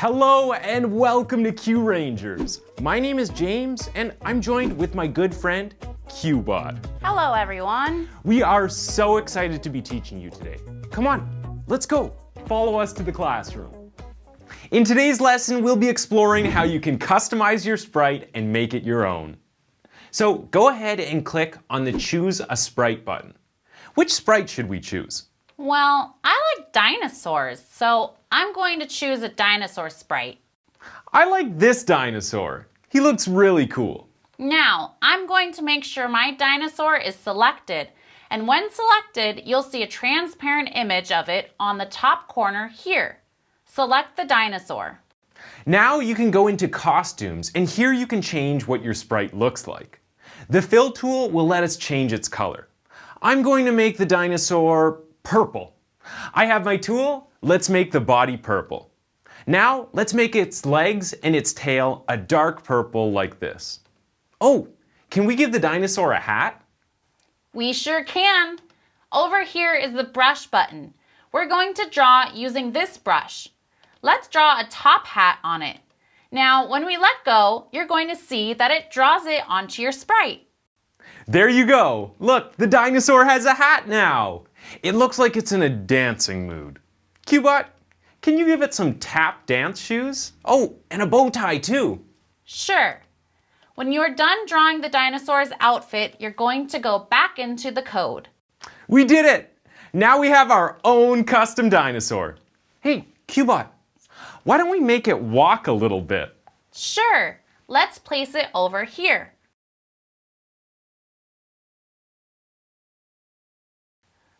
Hello and welcome to Q Rangers. My name is James and I'm joined with my good friend, QBot. Hello everyone. We are so excited to be teaching you today. Come on, let's go. Follow us to the classroom. In today's lesson, we'll be exploring how you can customize your Sprite and make it your own. So go ahead and click on the Choose a Sprite button. Which Sprite should we choose? Well, I like dinosaurs, so I'm going to choose a dinosaur Sprite. I like this dinosaur. He looks really cool. Now, I'm going to make sure my dinosaur is selected, and when selected, you'll see a transparent image of it on the top corner here. Select the dinosaur. Now you can go into costumes, and here you can change what your Sprite looks like. The fill tool will let us change its color. I'm going to make the dinosaur purple. I have my tool. Let's make the body purple. Now let's make its legs and its tail a dark purple like this. Oh, can we give the dinosaur a hat? We sure can. Over here is the brush button. We're going to draw using this brush. Let's draw a top hat on it. Now, when we let go, you're going to see that it draws it onto your Sprite. There you go. Look, the dinosaur has a hat now. It looks like it's in a dancing mood. QBot, can you give it some tap dance shoes? Oh, and a bow tie too. Sure. When you're done drawing the dinosaur's outfit, you're going to go back into the code. We did it! Now we have our own custom dinosaur. Hey, QBot, why don't we make it walk a little bit? Sure. Let's place it over here.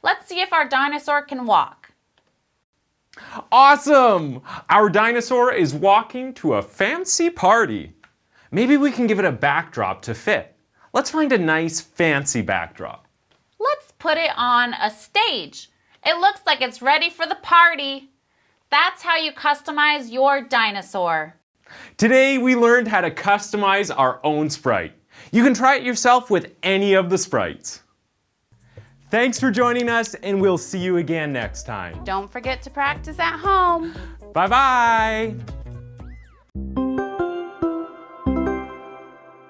Let's see if our dinosaur can walk. Awesome! Our dinosaur is walking to a fancy party. Maybe we can give it a backdrop to fit. Let's find a nice fancy backdrop. Let's put it on a stage. It looks like it's ready for the party. That's how you customize your dinosaur. Today we learned how to customize our own Sprite. You can try it yourself with any of the Sprites. Thanks for joining us, and we'll see you again next time. Don't forget to practice at home. Bye-bye!